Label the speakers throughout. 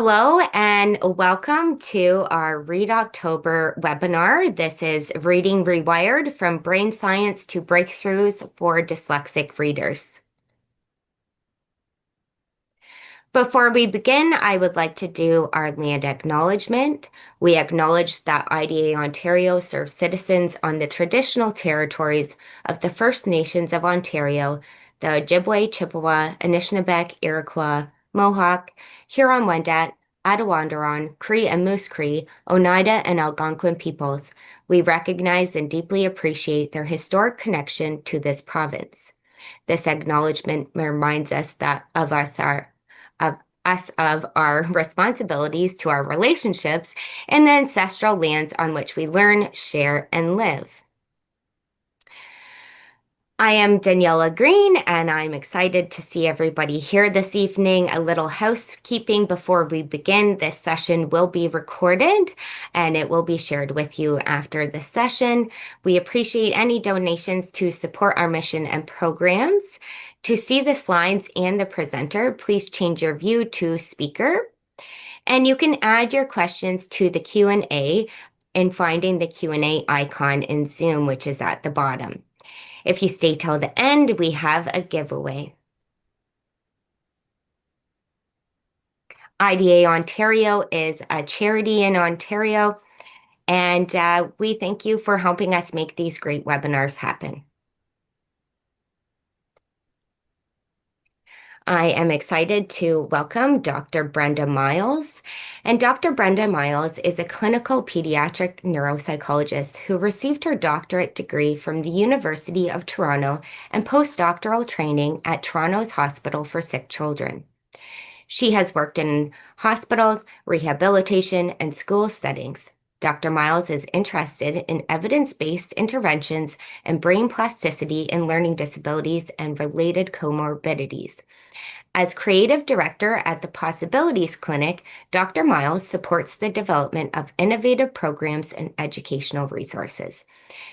Speaker 1: Hello and welcome to our Read October webinar. This is Reading Rewired from Brain Science to Breakthroughs for Dyslexic Readers. Before we begin, I would like to do our land acknowledgement. We acknowledge that IDA Ontario serves citizens on the traditional territories of the First Nations of Ontario, the Ojibwe, Chippewa, Anishinaabe, Iroquois, Mohawk, Huron-Wendat, Attawandaron, Cree and Moose Cree, Oneida, and Algonquin peoples. We recognize and deeply appreciate their historic connection to this province. This acknowledgement reminds us of of our responsibilities to our relationships and the ancestral lands on which we learn, share, and live. I am Daniela Green, and I'm excited to see everybody here this evening. A little housekeeping before we begin. This session will be recorded, and it will be shared with you after the session. We appreciate any donations to support our mission and programs. To see the slides and the presenter, please change your view to speaker. And you can add your questions to the Q&A in finding the Q&A icon in Zoom, which is at the bottom. If you stay till the end, we have a giveaway. IDA Ontario is a charity in Ontario, and we thank you for helping us make these great webinars happen. I am excited to welcome Dr. Brenda Miles. And Dr. Brenda Miles is a clinical pediatric neuropsychologist who received her doctorate degree from the University of Toronto and postdoctoral training at Toronto's Hospital for Sick Children. She has worked in hospitals, rehabilitation, and school settings. Dr. Miles is interested in evidence-based interventions and brain plasticity in learning disabilities and related comorbidities. As creative director at the Possibilities Clinic, Dr. Miles supports the development of innovative programs and educational resources.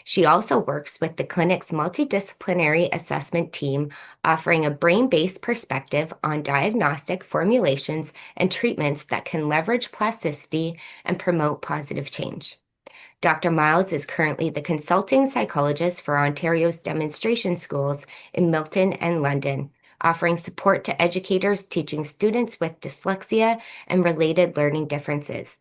Speaker 1: She also works with the clinic's multidisciplinary assessment team, offering a brain-based perspective on diagnostic formulations and treatments that can leverage plasticity and promote positive change. Dr. Miles is currently the consulting psychologist for Ontario's demonstration schools in Milton and London, offering support to educators teaching students with dyslexia and related learning differences.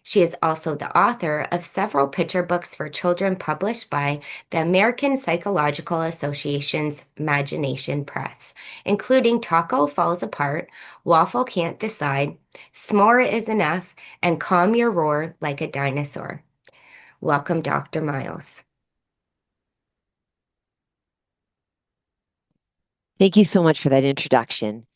Speaker 1: She is also the author of several picture books for children published by the American Psychological Association's Imagination Press, including Taco Falls Apart, Waffle Can't Decide, S'more is Enough, and Calm Your Roar Like a Dinosaur. Welcome, Dr. Miles.
Speaker 2: Thank you so much for that introduction.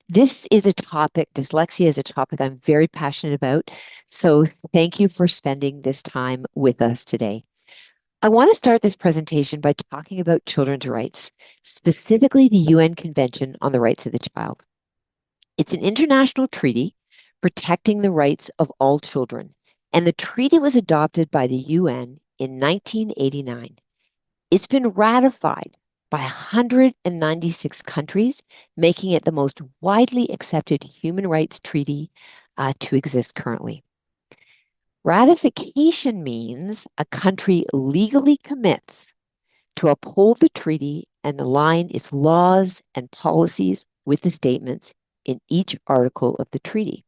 Speaker 2: This is a topic, dyslexia is a topic I'm very passionate about. So thank you for spending this time with us today. I want to start this presentation by talking about children's rights, specifically the UN Convention on the Rights of the Child. It's an international treaty protecting the rights of all children, and the treaty was adopted by the UN in 1989. It's been ratified by 196 countries, making it the most widely accepted human rights treaty to exist currently. Ratification means a country legally commits to uphold the treaty and align its laws and policies with the statements in each article of the treaty.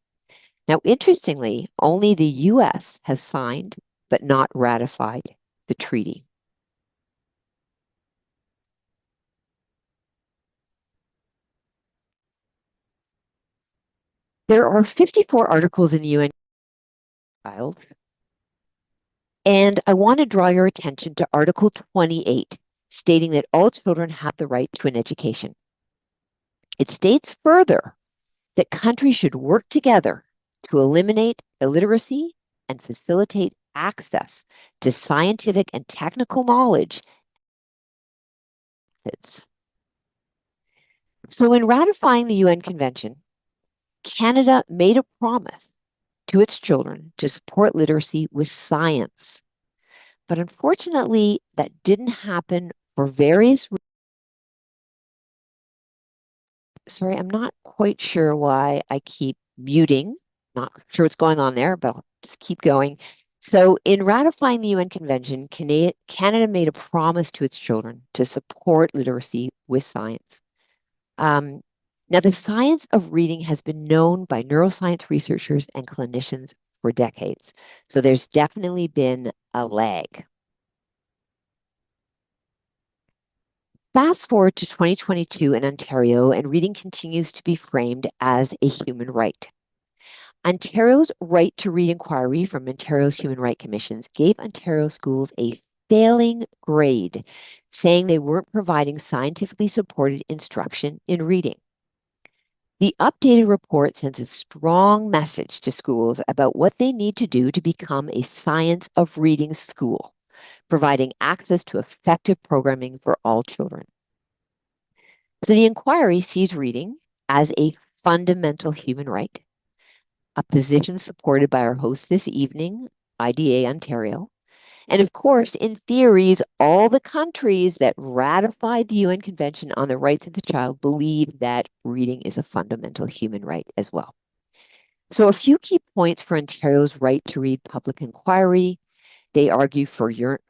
Speaker 2: Now, interestingly, only the US has signed but not ratified the treaty. There are 54 articles in the UN Child, and I want to draw your attention to Article 28, stating that all children have the right to an education. It states further that countries should work together to eliminate illiteracy and facilitate access to scientific and technical knowledge. So in ratifying the UN Convention, Canada made a promise to its children to support literacy with science. But unfortunately, that didn't happen for various reasons. Sorry, I'm not quite sure why I keep muting Not sure what's going on there, but I'll just keep going. So, in ratifying the UN Convention, Canada made a promise to its children to support literacy with science. Um, Now, the science of reading has been known by neuroscience researchers and clinicians for decades. So, there's definitely been a lag. Fast forward to 2022 in Ontario, and reading continues to be framed as a human right. Ontario's Right to Read inquiry from Ontario's Human Rights Commissions gave Ontario schools a failing grade, saying they weren't providing scientifically supported instruction in reading. The updated report sends a strong message to schools about what they need to do to become a science of reading school, providing access to effective programming for all children. So the inquiry sees reading as a fundamental human right, a position supported by our host this evening, IDA Ontario. And of course, in theories, all the countries that ratified the UN Convention on the Rights of the Child believe that reading is a fundamental human right as well. So, a few key points for Ontario's right to read public inquiry. They argue for your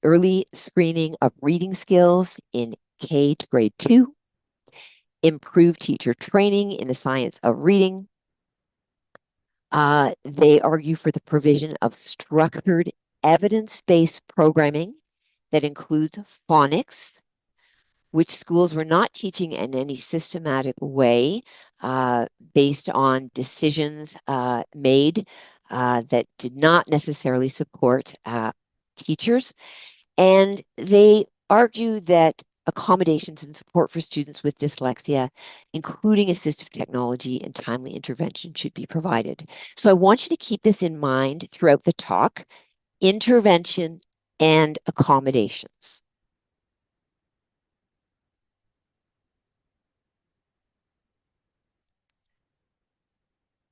Speaker 2: early screening of reading skills in K to grade 2, improve teacher training in the science of reading. They argue for the provision of structured evidence-based programming that includes phonics, which schools were not teaching in any systematic way based on decisions made that did not necessarily support teachers. And they argue that accommodations and support for students with dyslexia, including assistive technology and timely intervention, should be provided. So I want you to keep this in mind throughout the talk: intervention and accommodations.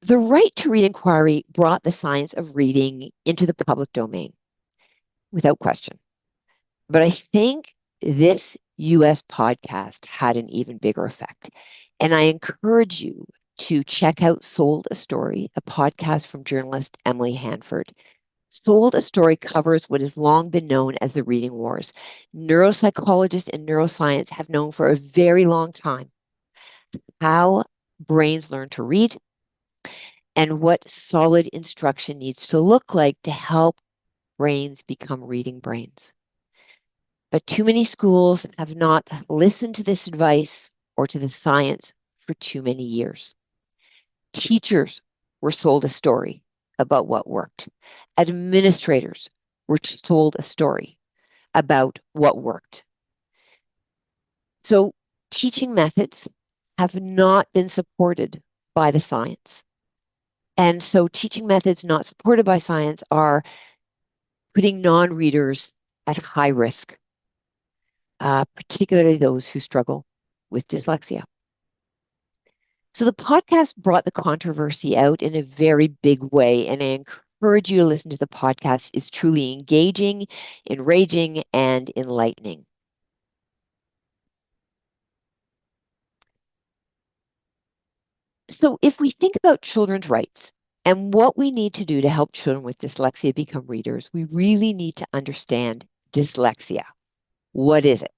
Speaker 2: The right to read inquiry brought the science of reading into the public domain, without question. But I think this US podcast had an even bigger effect. And I encourage you to check out Sold a Story, a podcast from journalist Emily Hanford. Sold a Story covers what has long been known as the reading wars. Neuropsychologists and neuroscience have known for a very long time how brains learn to read and what solid instruction needs to look like to help brains become reading brains. But too many schools have not listened to this advice or to the science for too many years. Teachers were sold a story about what worked. Administrators were told a story about what worked. So teaching methods have not been supported by the science. And so teaching methods not supported by science are putting non-readers at high risk, particularly those who struggle with dyslexia. So the podcast brought the controversy out in a very big way, and I encourage you to listen to the podcast. It's truly engaging, enraging, and enlightening. So if we think about children's rights and what we need to do to help children with dyslexia become readers, we really need to understand dyslexia. What is it?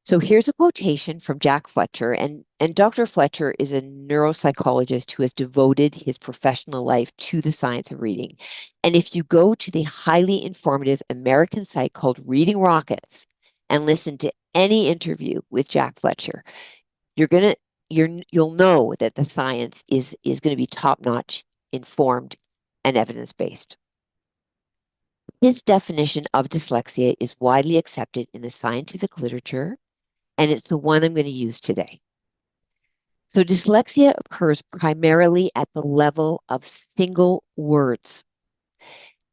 Speaker 2: So here's a quotation from Jack Fletcher, and Dr. Fletcher is a neuropsychologist who has devoted his professional life to the science of reading. And if you go to the highly informative American site called Reading Rockets and listen to any interview with Jack Fletcher, you'll know that the science is going to be top-notch, informed, and evidence-based. His definition of dyslexia is widely accepted in the scientific literature, and it's the one I'm going to use today. So dyslexia occurs primarily at the level of single words.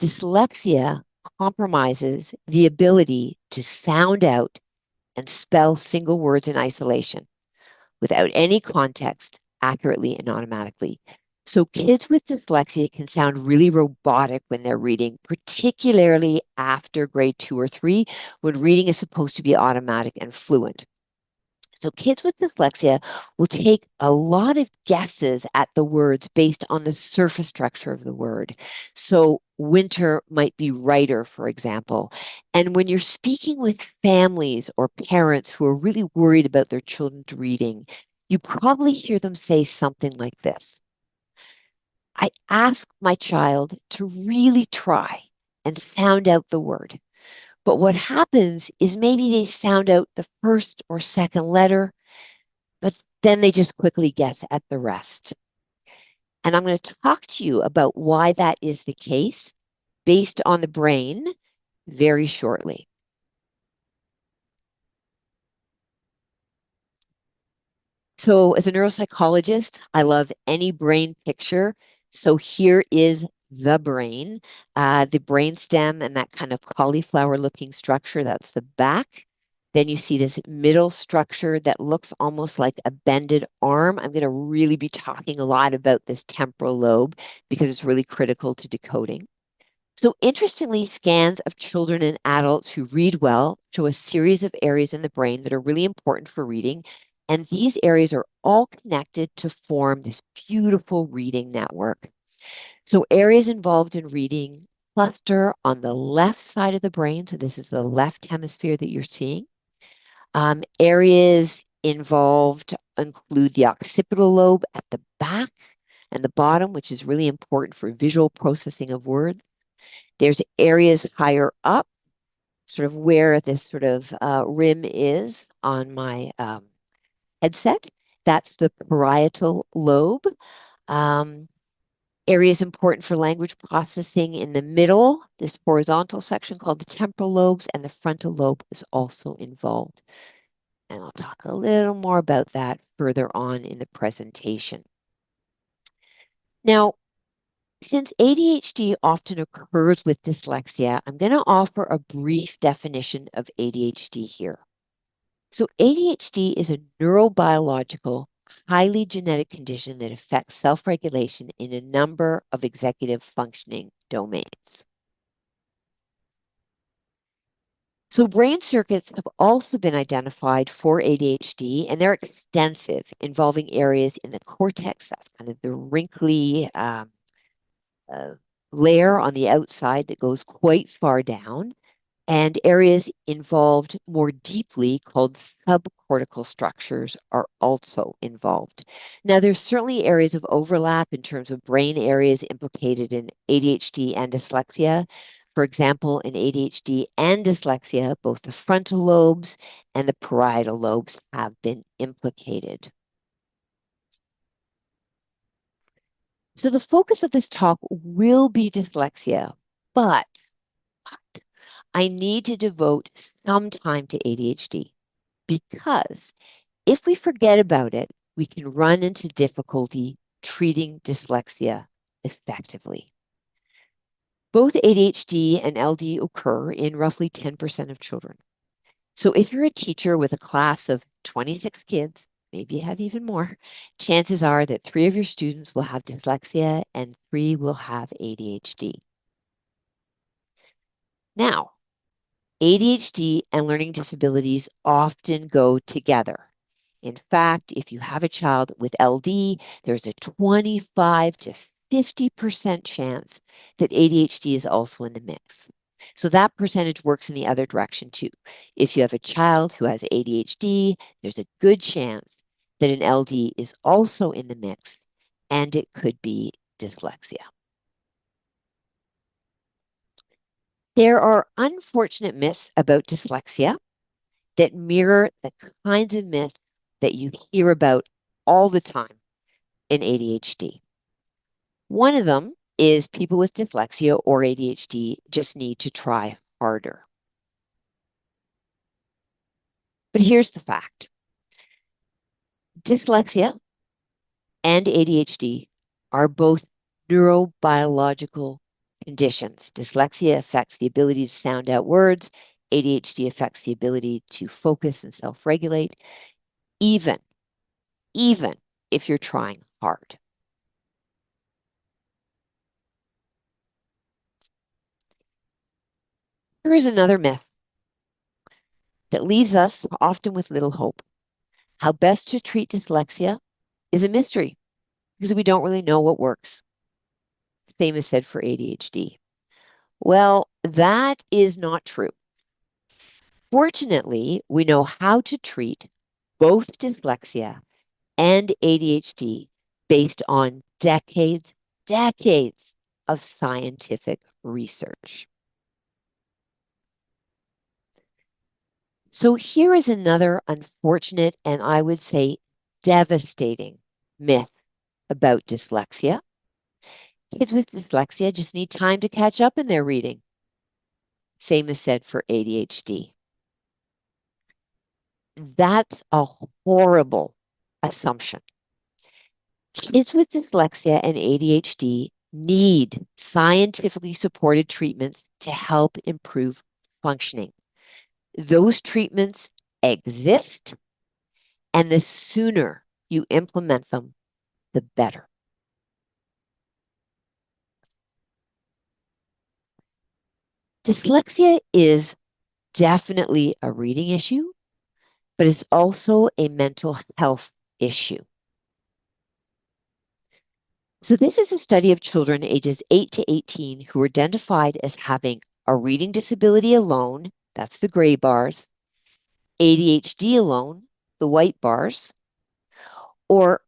Speaker 2: Dyslexia compromises the ability to sound out and spell single words in isolation without any context, accurately and automatically. So kids with dyslexia can sound really robotic when they're reading, particularly after grade 2 or 3, when reading is supposed to be automatic and fluent. So kids with dyslexia will take a lot of guesses at the words based on the surface structure of the word. So winter might be writer, for example. And when you're speaking with families or parents who are really worried about their children's reading, you probably hear them say something like this. I ask my child to really try and sound out the word. But what happens is maybe they sound out the first or second letter, but then they just quickly guess at the rest. And I'm going to talk to you about why that is the case based on the brain very shortly. So, as a neuropsychologist, I love any brain picture. So, here is the brain stem and that kind of cauliflower looking structure. That's the back. Then you see this middle structure that looks almost like a bended arm. I'm going to really be talking a lot about this temporal lobe because it's really critical to decoding. So, interestingly, scans of children and adults who read well show a series of areas in the brain that are really important for reading. And these areas are all connected to form this beautiful reading network. So, areas involved in reading cluster on the left side of the brain. So, this is the left hemisphere that you're seeing. Areas involved include the occipital lobe at the back and the bottom, which is really important for visual processing of words. There's areas higher up, sort of where this sort of rim is on my headset. That's the parietal lobe. Um, Areas important for language processing in the middle, this horizontal section called the temporal lobes, and the frontal lobe is also involved. And I'll talk a little more about that further on in the presentation. Now, since ADHD often occurs with dyslexia, I'm going to offer a brief definition of ADHD here. So, ADHD is a neurobiological, highly genetic condition that affects self regulation in a number of executive functioning domains. So, brain circuits have also been identified for ADHD, and they're extensive, involving areas in the cortex, that's kind of the wrinkly uh, layer on the outside that goes quite far down, and areas involved more deeply called subcortical structures are also involved. Now, there's certainly areas of overlap in terms of brain areas implicated in ADHD and dyslexia. For example, in ADHD and dyslexia, both the frontal lobes and the parietal lobes have been implicated. So the focus of this talk will be dyslexia, but I need to devote some time to ADHD because if we forget about it, we can run into difficulty treating dyslexia effectively. Both ADHD and LD occur in roughly 10% of children. So if you're a teacher with a class of 26 kids, maybe you have even more, chances are that 3 of your students will have dyslexia and 3 will have ADHD. Now, ADHD and learning disabilities often go together. In fact, if you have a child with LD, there's a 25 to 50% chance that ADHD is also in the mix. So that percentage works in the other direction too. If you have a child who has ADHD, there's a good chance that an LD is also in the mix, and it could be dyslexia. There are unfortunate myths about dyslexia that mirror the kinds of myths that you hear about all the time in ADHD. One of them is people with dyslexia or ADHD just need to try harder. But here's the fact. Dyslexia and ADHD are both neurobiological conditions. Dyslexia affects the ability to sound out words. ADHD affects the ability to focus and self-regulate, even, even if you're trying hard. Here is another myth that leaves us often with little hope. How best to treat dyslexia is a mystery because we don't really know what works. Same is said for ADHD. Well, that is not true. Fortunately, we know how to treat both dyslexia and ADHD based on decades of scientific research. So here is another unfortunate and I would say devastating myth about dyslexia. Kids with dyslexia just need time to catch up in their reading. Same is said for ADHD. That's a horrible assumption. Kids with dyslexia and ADHD need scientifically supported treatments to help improve functioning. Those treatments exist, and the sooner you implement them, the better. Dyslexia is definitely a reading issue, but it's also a mental health issue. So this is a study of children ages 8 to 18 who were identified as having a reading disability alone, that's the gray bars, ADHD alone, the white bars, or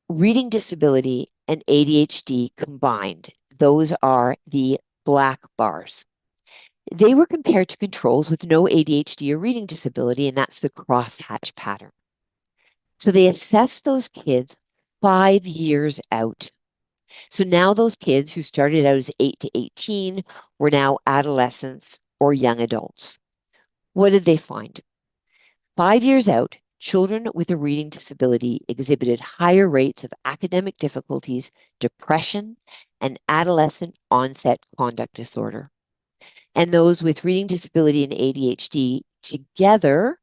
Speaker 2: reading disability and ADHD combined. Those are the black bars. They were compared to controls with no ADHD or reading disability, and that's the crosshatch pattern. So they assessed those kids 5 years out. So now those kids who started out as 8 to 18 were now adolescents or young adults. What did they find? 5 years out, children with a reading disability exhibited higher rates of academic difficulties, depression, and adolescent onset conduct disorder. And those with reading disability and ADHD together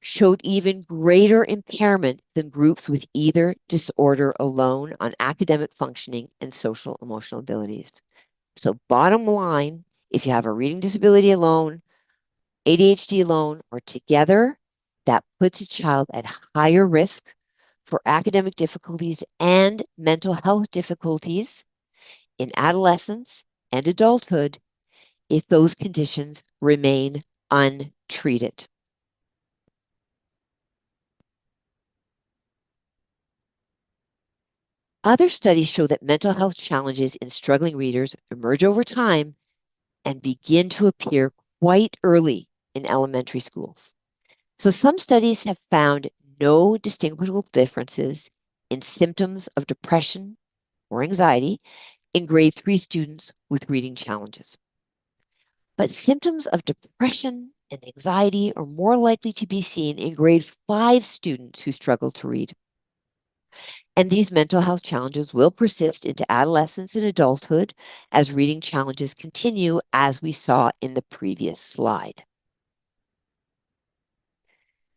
Speaker 2: showed even greater impairment than groups with either disorder alone on academic functioning and social emotional abilities. So bottom line, if you have a reading disability alone, ADHD alone, or together, that puts a child at higher risk for academic difficulties and mental health difficulties in adolescence and adulthood if those conditions remain untreated. Other studies show that mental health challenges in struggling readers emerge over time and begin to appear quite early in elementary schools. So some studies have found no distinguishable differences in symptoms of depression or anxiety in grade 3 students with reading challenges. But symptoms of depression and anxiety are more likely to be seen in grade 5 students who struggle to read. And these mental health challenges will persist into adolescence and adulthood as reading challenges continue, as we saw in the previous slide.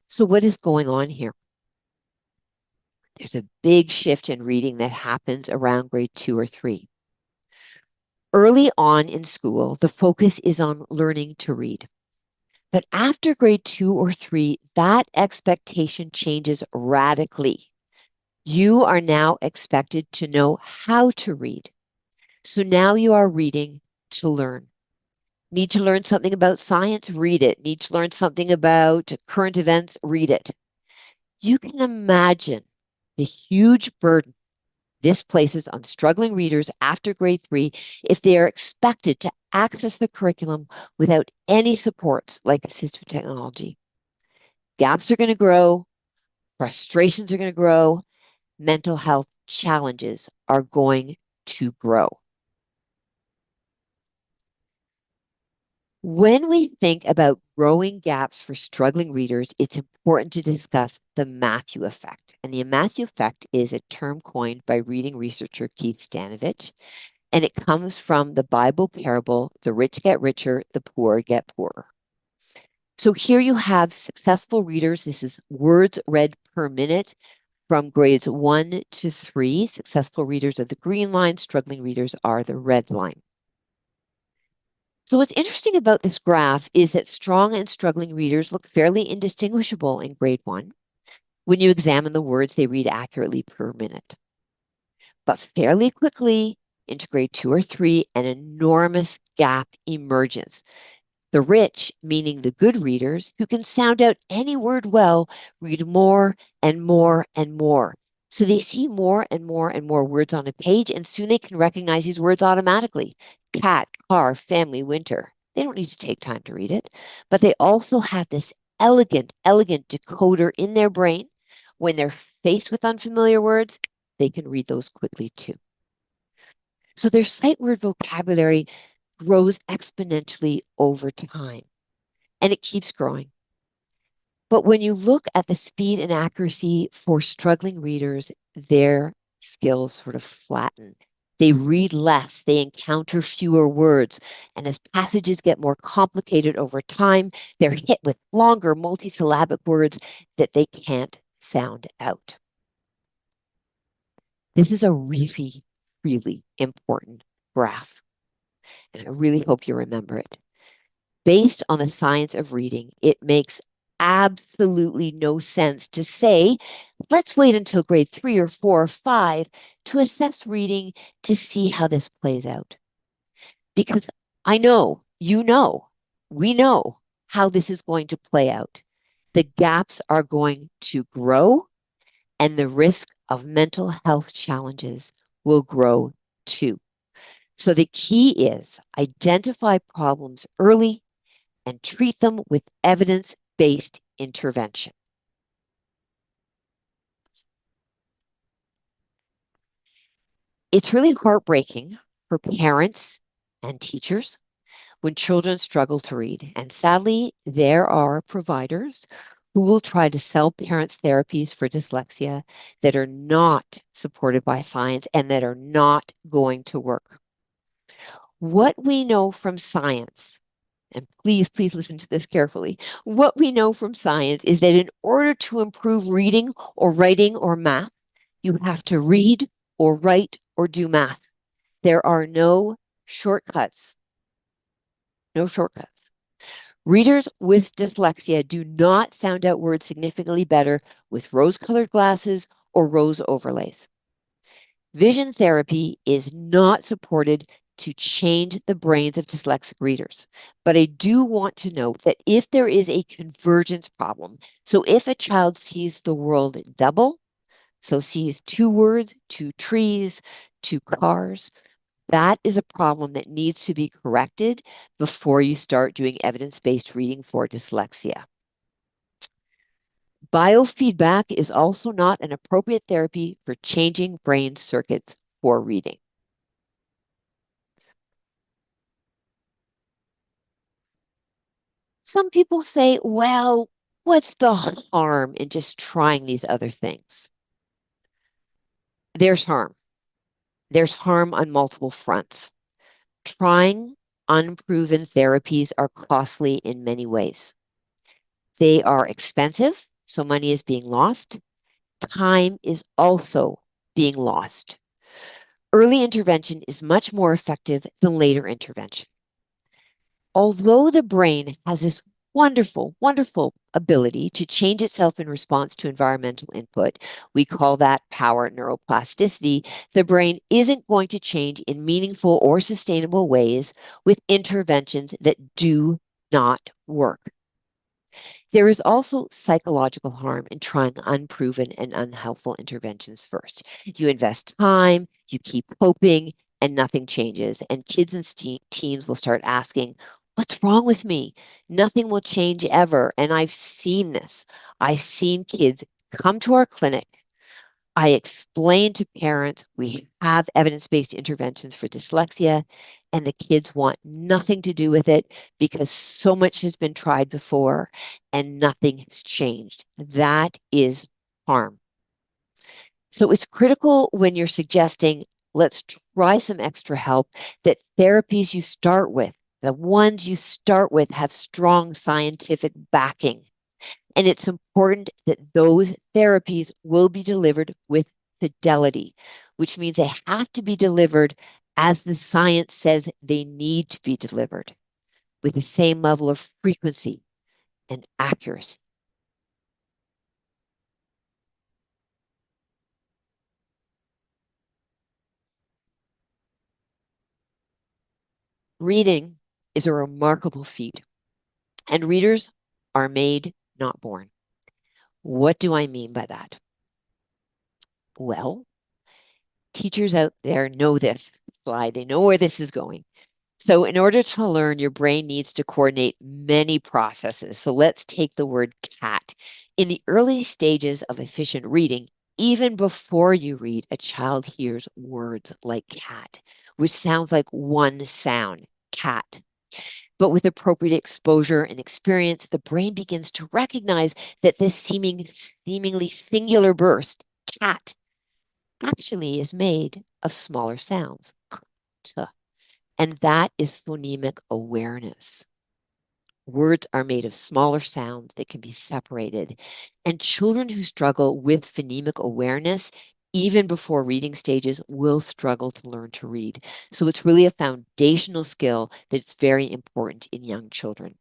Speaker 2: So what is going on here? There's a big shift in reading that happens around grade 2 or 3. Early on in school, the focus is on learning to read. But after grade 2 or 3, that expectation changes radically. You are now expected to know how to read. So now you are reading to learn. Need to learn something about science? Read it. Need to learn something about current events? Read it. You can imagine the huge burden this places on struggling readers after grade 3 if they are expected to access the curriculum without any supports like assistive technology. Gaps are going to grow, frustrations are going to grow, mental health challenges are going to grow. When we think about growing gaps for struggling readers, it's important to discuss the Matthew effect. And the Matthew effect is a term coined by reading researcher Keith Stanovich, and it comes from the Bible parable, the rich get richer, the poor get poorer. So here you have successful readers. This is words read per minute from grades 1 to 3. Successful readers are the green line, struggling readers are the red line. So what's interesting about this graph is that strong and struggling readers look fairly indistinguishable in grade 1. when you examine the words they read accurately per minute. But fairly quickly, into grade 2 or 3, an enormous gap emerges. The rich, meaning the good readers who can sound out any word well, read more and more and more. So they see more and more and more words on a page, and soon they can recognize these words automatically. Cat, car, family, winter. They don't need to take time to read it, but they also have this elegant decoder in their brain. When they're faced with unfamiliar words, they can read those quickly too. So their sight word vocabulary grows exponentially over time, and it keeps growing. But when you look at the speed and accuracy for struggling readers, their skills sort of flatten. They read less, they encounter fewer words, and as passages get more complicated over time, they're hit with longer multisyllabic words that they can't sound out. This is a really important graph, and I really hope you remember it. Based on the science of reading, it makes absolutely no sense to say, let's wait until grade 3 or 4 or 5 to assess reading to see how this plays out. Because I know, we know how this is going to play out. The gaps are going to grow, and the risk of mental health challenges will grow too. So the key is identify problems early and treat them with evidence-based intervention. It's really heartbreaking for parents and teachers when children struggle to read. And sadly, there are providers who will try to sell parents therapies for dyslexia that are not supported by science and that are not going to work. What we know from science, and please listen to this carefully. What we know from science is that in order to improve reading or writing or math, you have to read or write or do math. There are no shortcuts. No shortcuts. Readers with dyslexia do not sound out words significantly better with rose-colored glasses or rose overlays. Vision therapy is not supported to change the brains of dyslexic readers. But I do want to note that if there is a convergence problem, so if a child sees the world double, so sees 2 words, 2 trees, 2 cars, that is a problem that needs to be corrected before you start doing evidence-based reading for dyslexia. Biofeedback is also not an appropriate therapy for changing brain circuits for reading. Some people say, well, what's the harm in just trying these other things? There's harm. There's harm on multiple fronts. Trying unproven therapies are costly in many ways. They are expensive, so money is being lost. Time is also being lost. Early intervention is much more effective than later intervention. Although the brain has this wonderful ability to change itself in response to environmental input, we call that power neuroplasticity, the brain isn't going to change in meaningful or sustainable ways with interventions that do not work. There is also psychological harm in trying unproven and unhelpful interventions first. You invest time, you keep hoping, and nothing changes. And kids and teens will start asking, what's wrong with me? Nothing will change ever. And I've seen this. I've seen kids come to our clinic. I explain to parents we have evidence-based interventions for dyslexia, and the kids want nothing to do with it because so much has been tried before and nothing has changed. That is harm. So it's critical when you're suggesting, let's try some extra help, that therapies you start with, the ones you start with, have strong scientific backing. And it's important that those therapies will be delivered with fidelity, which means they have to be delivered as the science says they need to be delivered, with the same level of frequency and accuracy. Reading is a remarkable feat, and readers are made, not born. What do I mean by that? Well, teachers out there know this slide. They know where this is going. So in order to learn, your brain needs to coordinate many processes. So let's take the word cat. In the early stages of efficient reading, even before you read, a child hears words like cat, which sounds like one sound, cat. But with appropriate exposure and experience, the brain begins to recognize that this seemingly singular burst, cat, actually is made of smaller sounds. T. And that is phonemic awareness. Words are made of smaller sounds that can be separated. And children who struggle with phonemic awareness, even before reading stages, will struggle to learn to read. So it's really a foundational skill that's very important in young children.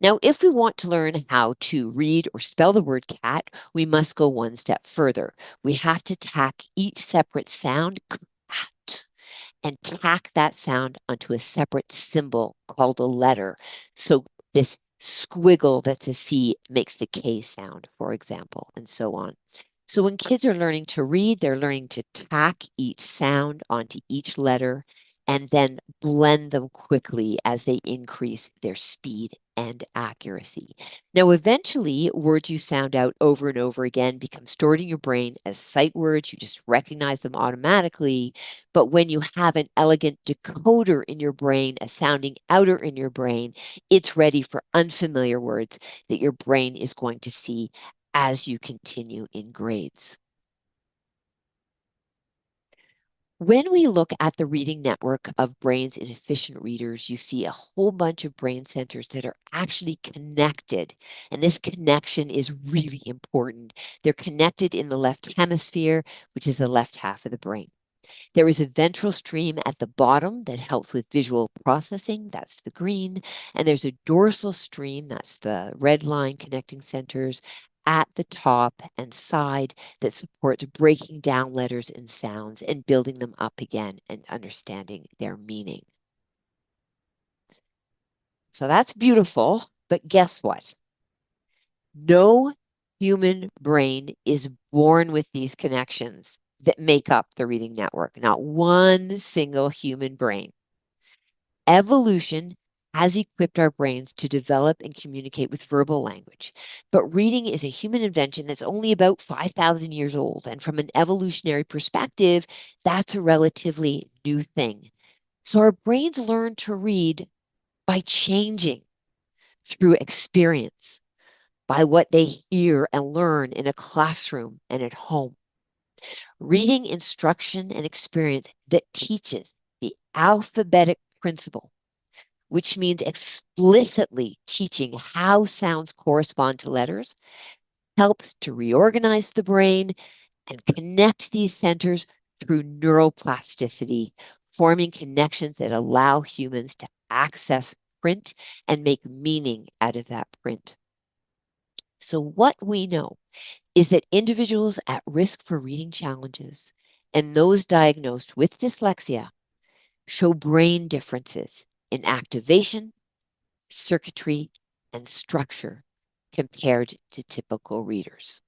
Speaker 2: Now, if we want to learn how to read or spell the word cat, we must go one step further. We have to tack each separate sound, cat, and tack that sound onto a separate symbol called a letter. So this squiggle that's a C makes the K sound, for example, and so on. So when kids are learning to read, they're learning to tack each sound onto each letter and then blend them quickly as they increase their speed and accuracy. Now, eventually, words you sound out over and over again become stored in your brain as sight words. You just recognize them automatically. But when you have an elegant decoder in your brain, a sounding outer in your brain, it's ready for unfamiliar words that your brain is going to see as you continue in grades. When we look at the reading network of brains in efficient readers, you see a whole bunch of brain centers that are actually connected. And this connection is really important. They're connected in the left hemisphere, which is the left half of the brain. There is a ventral stream at the bottom that helps with visual processing. That's the green. And there's a dorsal stream, that's the red line connecting centers at the top and side that supports breaking down letters and sounds and building them up again and understanding their meaning. So that's beautiful, but guess what? No human brain is born with these connections that make up the reading network, not one single human brain. Evolution has equipped our brains to develop and communicate with verbal language. But reading is a human invention that's only about 5,000 years old. And from an evolutionary perspective, that's a relatively new thing. So our brains learn to read by changing through experience, by what they hear and learn in a classroom and at home. Reading instruction and experience that teaches the alphabetic principle, which means explicitly teaching how sounds correspond to letters, helps to reorganize the brain and connect these centers through neuroplasticity, forming connections that allow humans to access print and make meaning out of that print. So what we know is that individuals at risk for reading challenges and those diagnosed with dyslexia show brain differences in activation, circuitry, and structure compared to typical readers.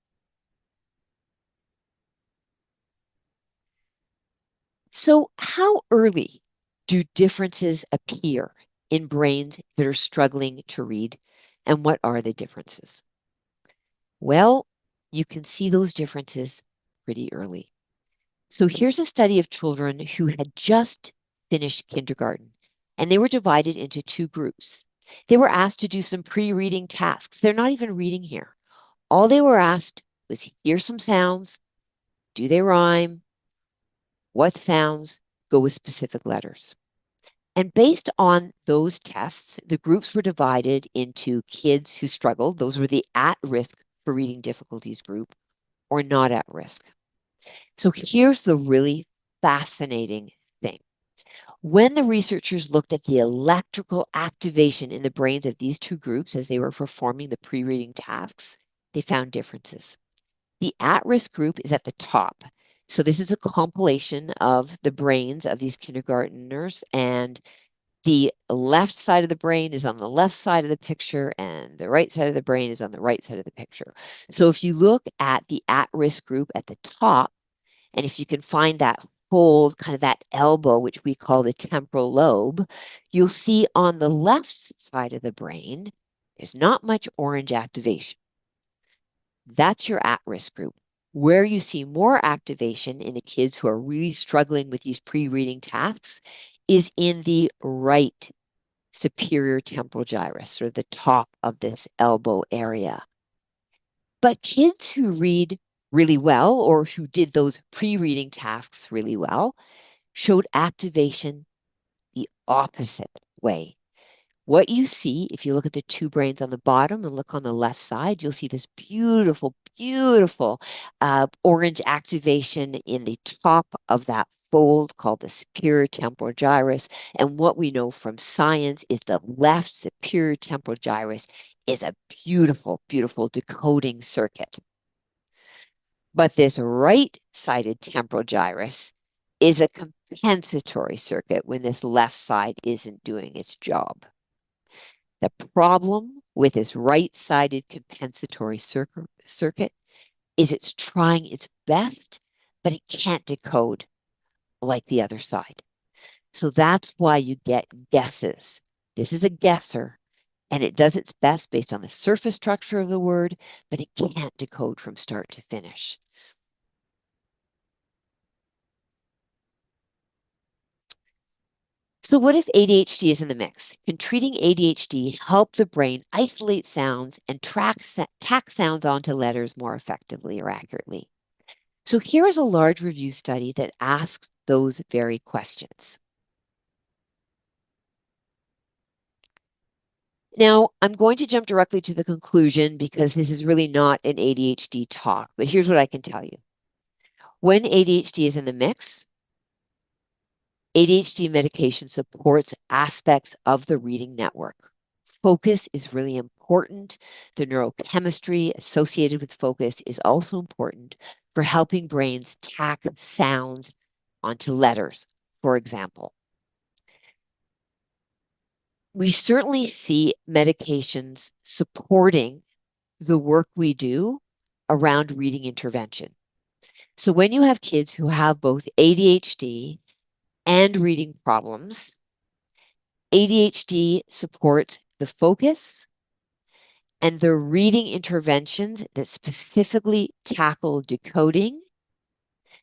Speaker 2: So, how early do differences appear in brains that are struggling to read, and what are the differences? Well, you can see those differences pretty early. So here's a study of children who had just finished kindergarten, and they were divided into two groups. They were asked to do some pre-reading tasks. They're not even reading here. All they were asked was hear some sounds, do they rhyme, what sounds go with specific letters. And based on those tests, the groups were divided into kids who struggled, those were the at risk for reading difficulties group, or not at risk. So here's the really fascinating thing. When the researchers looked at the electrical activation in the brains of these two groups as they were performing the pre-reading tasks, they found differences. The at-risk group is at the top. So this is a compilation of the brains of these kindergarteners, and the left side of the brain is on the left side of the picture and the right side of the brain is on the right side of the picture. So if you look at the at-risk group at the top, and if you can find that fold, kind of that elbow, which we call the temporal lobe, you'll see on the left side of the brain, there's not much orange activation. That's your at-risk group. Where you see more activation in the kids who are really struggling with these pre-reading tasks is in the right superior temporal gyrus, or the top of this elbow area. But kids who read really well, or who did those pre-reading tasks really well, showed activation the opposite way. What you see, if you look at the two brains on the bottom and look on the left side, you'll see this beautiful, beautiful orange activation in the top of that fold called the superior temporal gyrus. And what we know from science is the left superior temporal gyrus is a beautiful, beautiful decoding circuit. But this right-sided temporal gyrus is a compensatory circuit when this left side isn't doing its job. The problem with this right-sided compensatory circuit is it's trying its best, but it can't decode like the other side. So that's why you get guesses. This is a guesser, and it does its best based on the surface structure of the word, but it can't decode from start to finish. So what if ADHD is in the mix? Can treating ADHD help the brain isolate sounds and tack sounds onto letters more effectively or accurately? So here is a large review study that asks those very questions. Now, I'm going to jump directly to the conclusion because this is really not an ADHD talk, but here's what I can tell you. When ADHD is in the mix, ADHD medication supports aspects of the reading network. Focus is really important. The neurochemistry associated with focus is also important for helping brains tack sounds onto letters, for example. We certainly see medications supporting the work we do around reading intervention. So when you have kids who have both ADHD and reading problems, ADHD supports the focus and the reading interventions that specifically tackle decoding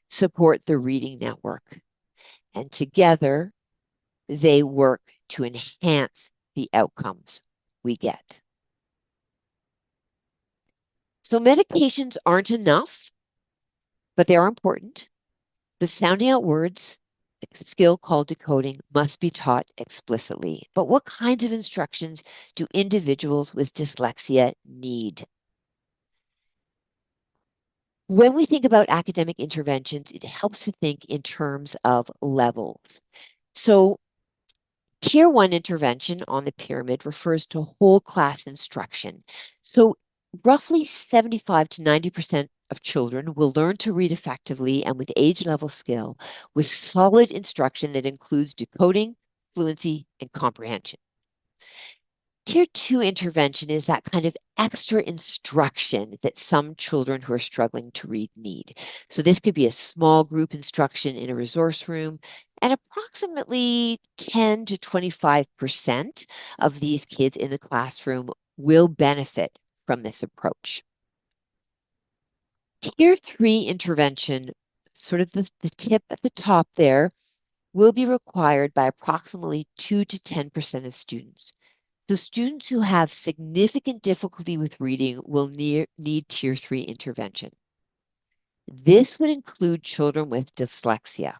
Speaker 2: support the reading network. And together, they work to enhance the outcomes we get. So medications aren't enough, but they are important. The sounding out words, a skill called decoding, must be taught explicitly. But what kinds of instructions do individuals with dyslexia need? When we think about academic interventions, it helps to think in terms of levels. So Tier 1 intervention on the pyramid refers to whole class instruction. So roughly 75 to 90% of children will learn to read effectively and with age level skill with solid instruction that includes decoding, fluency, and comprehension. Tier 2 intervention is that kind of extra instruction that some children who are struggling to read need. So this could be a small group instruction in a resource room, and approximately 10 to 25% of these kids in the classroom will benefit from this approach. Tier 3 intervention, sort of the tip at the top there, will be required by approximately 2 to 10% of students. So students who have significant difficulty with reading will need Tier 3 intervention. This would include children with dyslexia.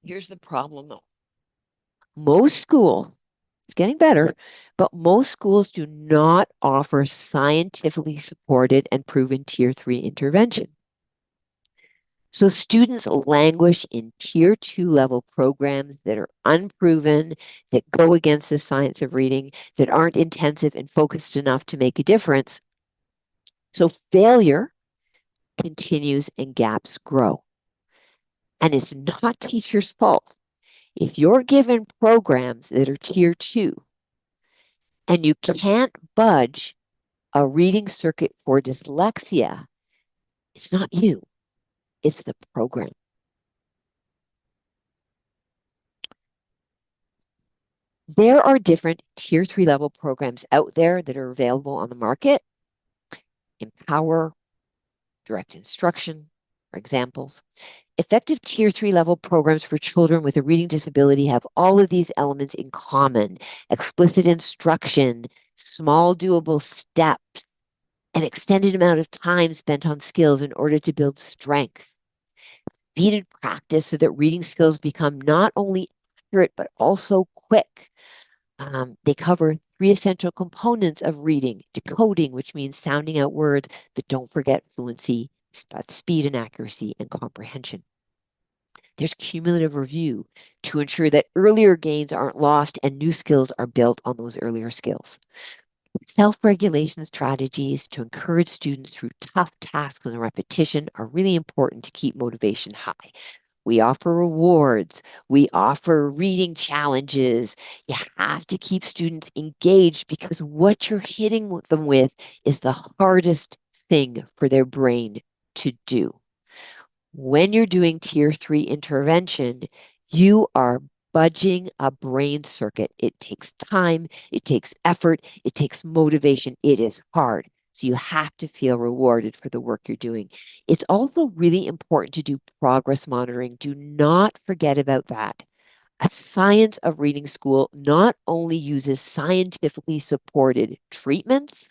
Speaker 2: Here's the problem though. Most schools, it's getting better, but most schools do not offer scientifically supported and proven Tier 3 intervention. So students languish in Tier 2 level programs that are unproven, that go against the science of reading, that aren't intensive and focused enough to make a difference. So failure continues and gaps grow. And it's not teachers' fault. If you're given programs that are tier 2 and you can't budge a reading circuit for dyslexia, it's not you, it's the program. There are different tier 3 level programs out there that are available on the market. Empower, direct instruction are examples. Effective tier 3 level programs for children with a reading disability have all of these elements in common: explicit instruction, small doable steps, an extended amount of time spent on skills in order to build strength, repeated practice so that reading skills become not only accurate but also quick. They cover 3 essential components of reading: decoding, which means sounding out words, but don't forget fluency, speed and accuracy, and comprehension. There's cumulative review to ensure that earlier gains aren't lost and new skills are built on those earlier skills. Self-regulation strategies to encourage students through tough tasks and repetition are really important to keep motivation high. We offer rewards. We offer reading challenges. You have to keep students engaged because what you're hitting them with is the hardest thing for their brain to do. When you're doing tier 3 intervention, you are budging a brain circuit. It takes time, it takes effort, it takes motivation. It is hard. So you have to feel rewarded for the work you're doing. It's also really important to do progress monitoring. Do not forget about that. A science of reading school not only uses scientifically supported treatments,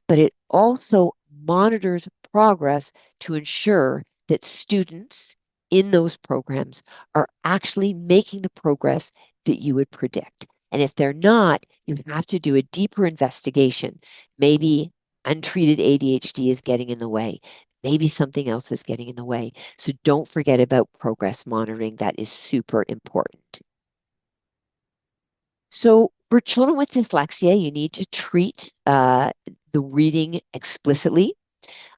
Speaker 2: but it also monitors progress to ensure that students in those programs are actually making the progress that you would predict. And if they're not, you have to do a deeper investigation. Maybe untreated ADHD is getting in the way. Maybe something else is getting in the way. So don't forget about progress monitoring. That is super important. So for children with dyslexia, you need to treat the reading explicitly.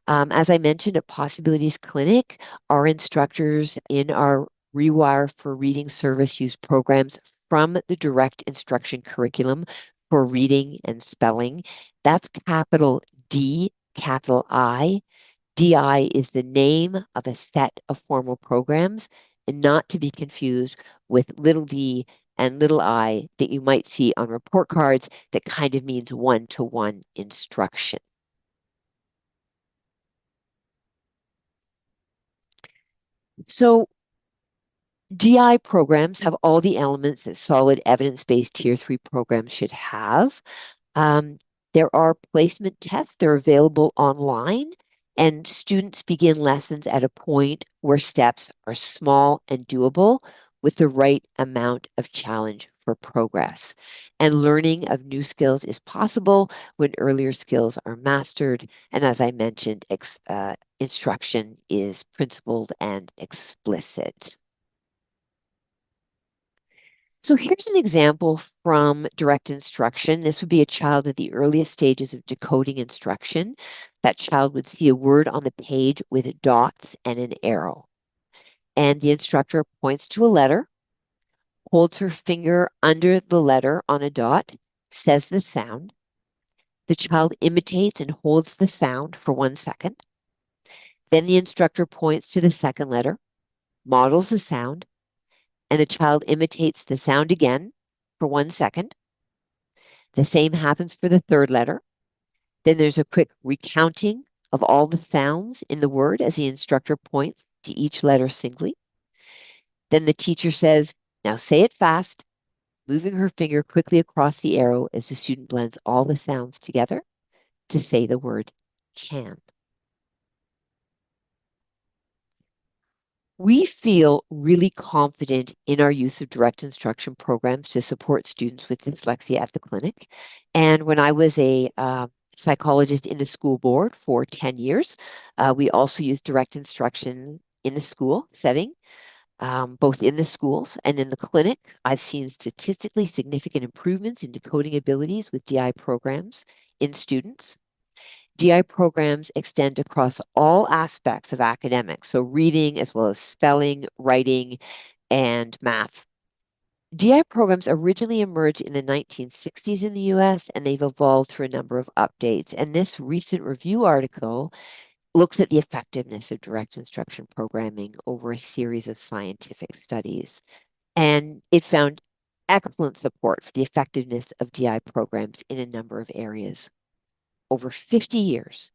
Speaker 2: As I mentioned at Possibilities Clinic, our instructors in our Rewire for Reading service use programs from the direct instruction curriculum for reading and spelling. That's capital D, capital I. DI is the name of a set of formal programs, and not to be confused with little d and little I that you might see on report cards that kind of means one-to-one instruction. So DI programs have all the elements that solid evidence-based tier 3 programs should have. Um, there are placement tests. They're available online, and students begin lessons at a point where steps are small and doable with the right amount of challenge for progress. And learning of new skills is possible when earlier skills are mastered. And as I mentioned, instruction is principled and explicit. So here's an example from direct instruction. This would be a child at the earliest stages of decoding instruction. That child would see a word on the page with dots and an arrow. And the instructor points to a letter, holds her finger under the letter on a dot, says the sound. The child imitates and holds the sound for 1 second. Then the instructor points to the second letter, models the sound, and the child imitates the sound again for 1 second. The same happens for the third letter. Then there's a quick recounting of all the sounds in the word as the instructor points to each letter singly. Then the teacher says, now say it fast, moving her finger quickly across the arrow as the student blends all the sounds together to say the word can. We feel really confident in our use of direct instruction programs to support students with dyslexia at the clinic. And when I was a psychologist in the school board for 10 years, we also used direct instruction in the school setting, both in the schools and in the clinic. I've seen statistically significant improvements in decoding abilities with DI programs in students. DI programs extend across all aspects of academics, so reading as well as spelling, writing, and math. DI programs originally emerged in the 1960s in the US, and they've evolved through a number of updates. And this recent review article looks at the effectiveness of direct instruction programming over a series of scientific studies. And it found excellent support for the effectiveness of DI programs in a number of areas. Over 50 years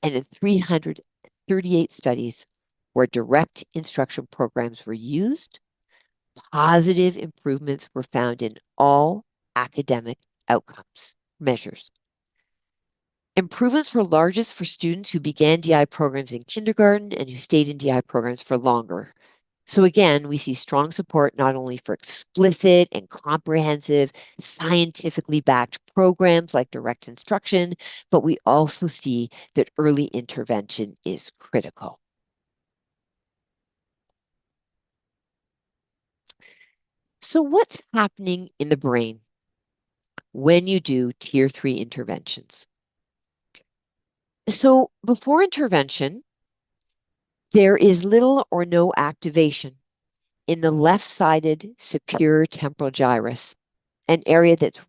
Speaker 2: and in 338 studies where direct instruction programs were used, positive improvements were found in all academic outcomes measures. Improvements were largest for students who began DI programs in kindergarten and who stayed in DI programs for longer. So again, we see strong support not only for explicit and comprehensive, scientifically backed programs like direct instruction, but we also see that early intervention is critical. So what's happening in the brain when you do tier 3 interventions? So before intervention, there is little or no activation in the left-sided superior temporal gyrus, an area that's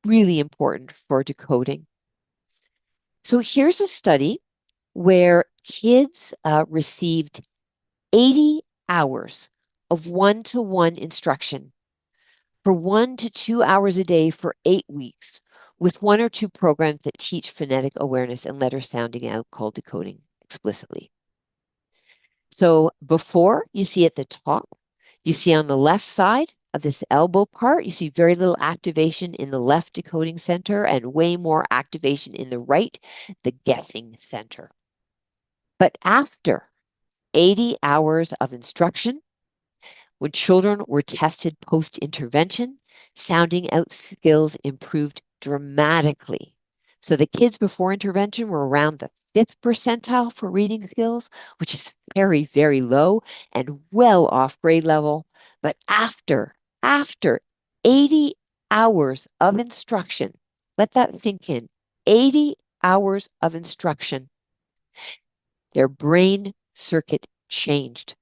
Speaker 2: really important for decoding. So here's a study where kids received 80 hours of one-to-one instruction for 1 to 2 hours a day for 8 weeks, with 1 or 2 programs that teach phonetic awareness and letter sounding out called decoding explicitly. So before, you see at the top, you see on the left side of this elbow part, you see very little activation in the left decoding center and way more activation in the right, the guessing center. But after 80 hours of instruction, when children were tested post-intervention, sounding out skills improved dramatically. So the kids before intervention were around the 5th percentile for reading skills, which is very, very low and well off grade level. But after 80 hours of instruction, let that sink in, 80 hours of instruction, their brain circuit changed.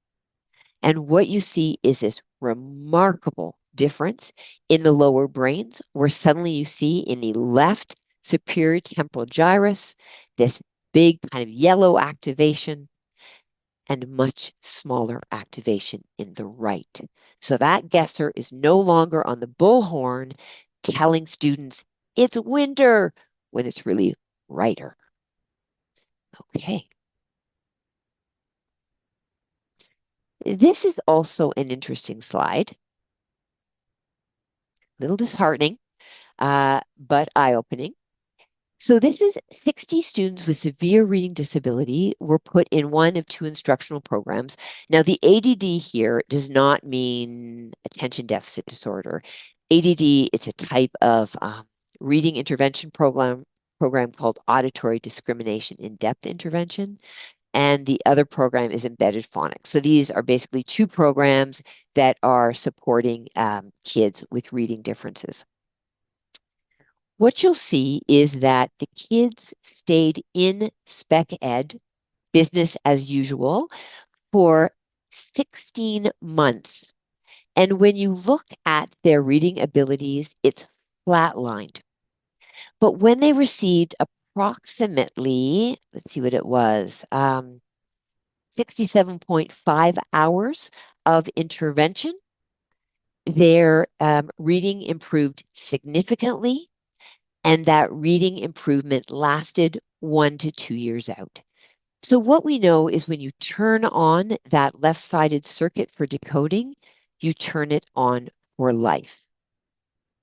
Speaker 2: And what you see is this remarkable difference in the lower brains, where suddenly you see in the left superior temporal gyrus this big kind of yellow activation and much smaller activation in the right. So that guesser is no longer on the bullhorn telling students it's winter when it's really writer. Okay. This is also an interesting slide. A little disheartening, but eye-opening. So this is 60 students with severe reading disability were put in one of 2 instructional programs. Now, the ADD here does not mean attention deficit disorder. ADD is a type of reading intervention program called auditory discrimination in-depth intervention. And the other program is embedded phonics. So these are basically 2 programs that are supporting kids with reading differences. What you'll see is that the kids stayed in spec ed, business as usual, for 16 months. And when you look at their reading abilities, it's flatlined. But when they received approximately, let's see what it was, 67.5 hours of intervention, their reading improved significantly. And that reading improvement lasted 1 to 2 years out. So what we know is when you turn on that left-sided circuit for decoding, you turn it on for life.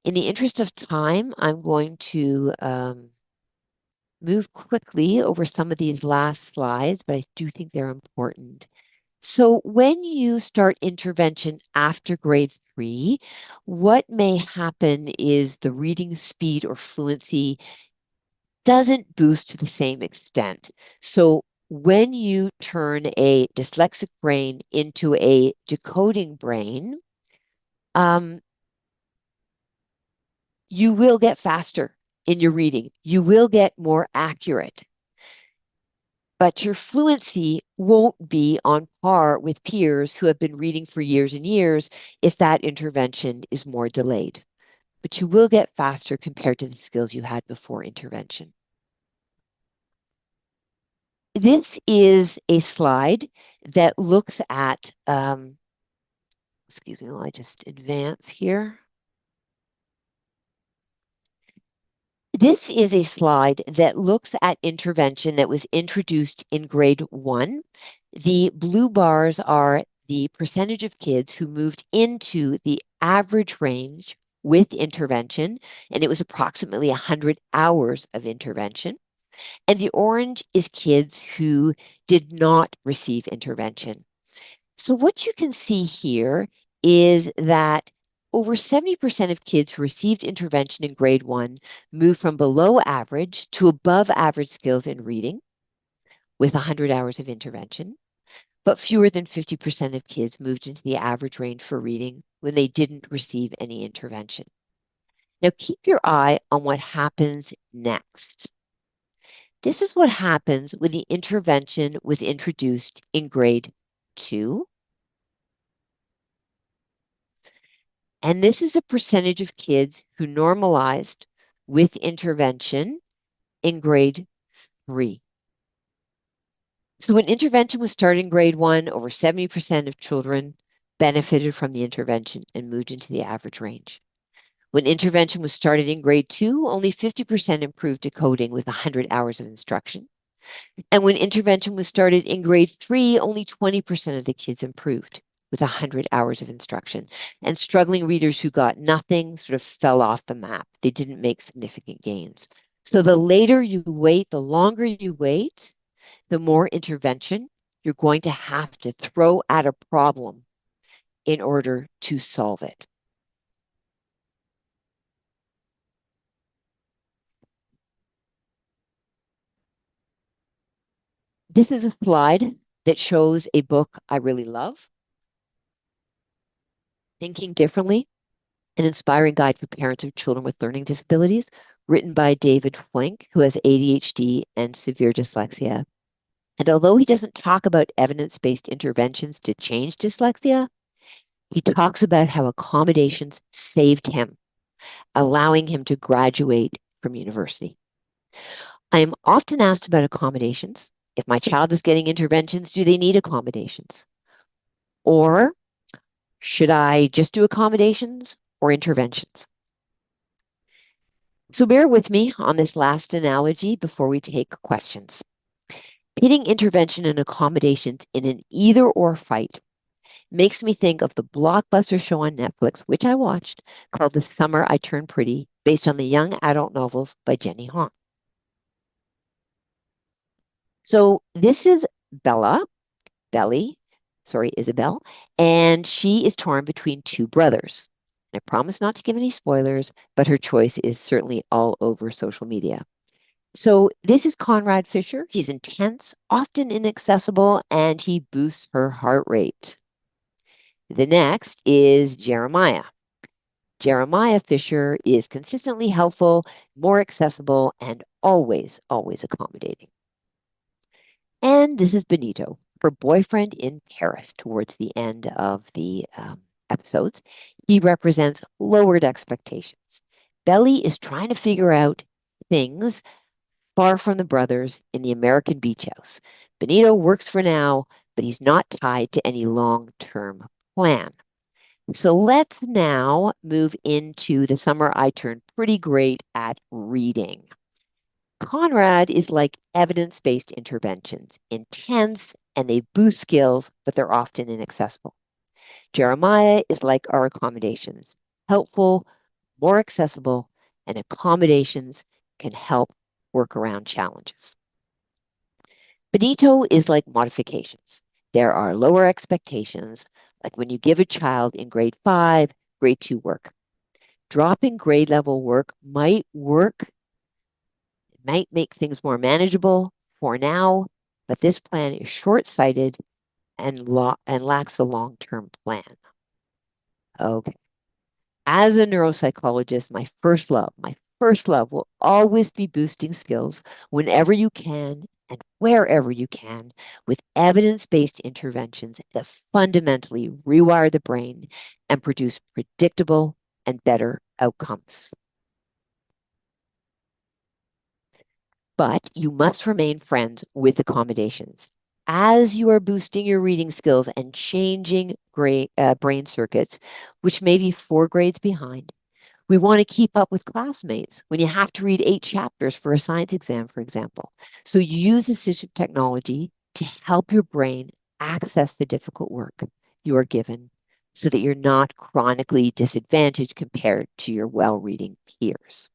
Speaker 2: In the interest of time, I'm going to move quickly over some of these last slides, but I do think they're important. So when you start intervention after grade 3, what may happen is the reading speed or fluency doesn't boost to the same extent. So when you turn a dyslexic brain into a decoding brain, you will get faster in your reading. You will get more accurate. but your fluency won't be on par with peers who have been reading for years and years if that intervention is more delayed. But you will get faster compared to the skills you had before intervention. This is a slide that looks at, excuse me, while I just advance here. This is a slide that looks at intervention that was introduced in grade 1. The blue bars are the percentage of kids who moved into the average range with intervention, and it was approximately 100 hours of intervention. And the orange is kids who did not receive intervention. So what you can see here is that over 70% of kids who received intervention in grade 1 moved from below average to above average skills in reading with 100 hours of intervention, but fewer than 50% of kids moved into the average range for reading when they didn't receive any intervention. Now keep your eye on what happens next. This is what happens when the intervention was introduced in grade 2. And this is a percentage of kids who normalized with intervention in grade 3. So when intervention was started in grade 1, over 70% of children benefited from the intervention and moved into the average range. When intervention was started in grade 2, only 50% improved decoding with 100 hours of instruction. And when intervention was started in grade 3, only 20% of the kids improved with 100 hours of instruction. And struggling readers who got nothing sort of fell off the map. They didn't make significant gains. So the later you wait, the longer you wait, the more intervention you're going to have to throw at a problem in order to solve it. This is a slide that shows a book I really love, Thinking Differently, an inspiring guide for parents of children with learning disabilities, written by David Flink, who has ADHD and severe dyslexia. And although he doesn't talk about evidence-based interventions to change dyslexia, he talks about how accommodations saved him, allowing him to graduate from university. I am often asked about accommodations. If my child is getting interventions, do they need accommodations? Or should I just do accommodations or interventions? So bear with me on this last analogy before we take questions. Pitting intervention and accommodations in an either-or fight makes me think of the blockbuster show on Netflix, which I watched, called The Summer I Turned Pretty, based on the young adult novels by Jenny Han. So this is Isabel, and she is torn between two brothers. I promise not to give any spoilers, but her choice is certainly all over social media. So this is Conrad Fisher. He's intense, often inaccessible, and he boosts her heart rate. The next is Jeremiah. Jeremiah Fisher is consistently helpful, more accessible, and always, always accommodating. And this is Benito, her boyfriend in Paris towards the end of the episodes. He represents lowered expectations. Belly is trying to figure out things far from the brothers in the American beach house. Benito works for now, but he's not tied to any long-term plan. So let's now move into the summer I turned pretty great at reading. Conrad is like evidence-based interventions, intense and they boost skills, but they're often inaccessible. Jeremiah is like our accommodations, helpful, more accessible, and accommodations can help work around challenges. Benito is like modifications. There are lower expectations, like when you give a child in grade 5, grade 2 work. Dropping grade level work, might make things more manageable for now, but this plan is short-sighted and lacks a long-term plan. Okay. As a neuropsychologist, my first love will always be boosting skills whenever you can and wherever you can with evidence-based interventions that fundamentally rewire the brain and produce predictable and better outcomes. But you must remain friends with accommodations. As you are boosting your reading skills and changing brain circuits, which may be 4 grades behind, we want to keep up with classmates when you have to read 8 chapters for a science exam, for example. So you use assistive technology to help your brain access the difficult work you are given so that you're not chronically disadvantaged compared to your well-reading peers.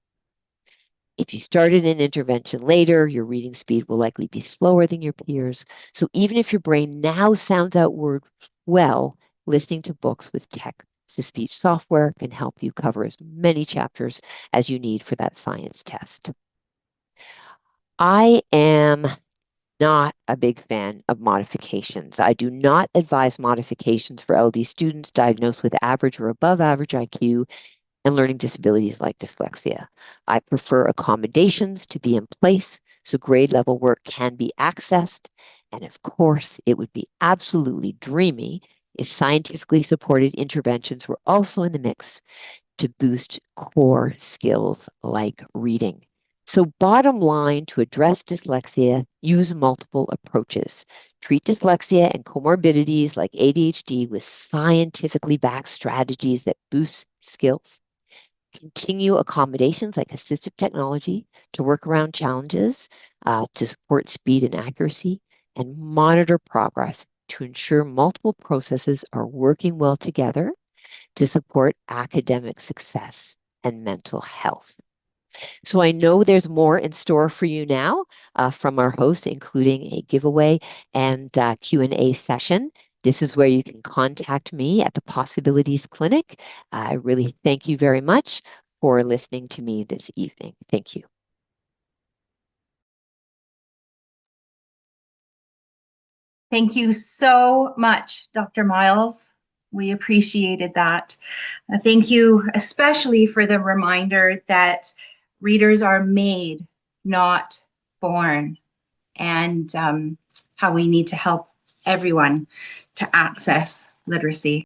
Speaker 2: If you started an intervention later, your reading speed will likely be slower than your peers. So even if your brain now sounds out words well, listening to books with text-to-speech software can help you cover as many chapters as you need for that science test. I am not a big fan of modifications. I do not advise modifications for LD students diagnosed with average or above average IQ and learning disabilities like dyslexia. I prefer accommodations to be in place so grade level work can be accessed. And of course, it would be absolutely dreamy if scientifically supported interventions were also in the mix to boost core skills like reading. So bottom line, to address dyslexia, use multiple approaches. Treat dyslexia and comorbidities like ADHD with scientifically backed strategies that boost skills. Continue accommodations like assistive technology to work around challenges, to support speed and accuracy, and monitor progress to ensure multiple processes are working well together to support academic success and mental health. So I know there's more in store for you now from our hosts, including a giveaway and Q&A session. This is where you can contact me at the Possibilities Clinic. I really thank you very much for listening to me this evening. Thank you.
Speaker 3: Thank you so much, Dr. Miles. We appreciated that. Thank you especially for the reminder that readers are made, not born, and how we need to help everyone to access literacy.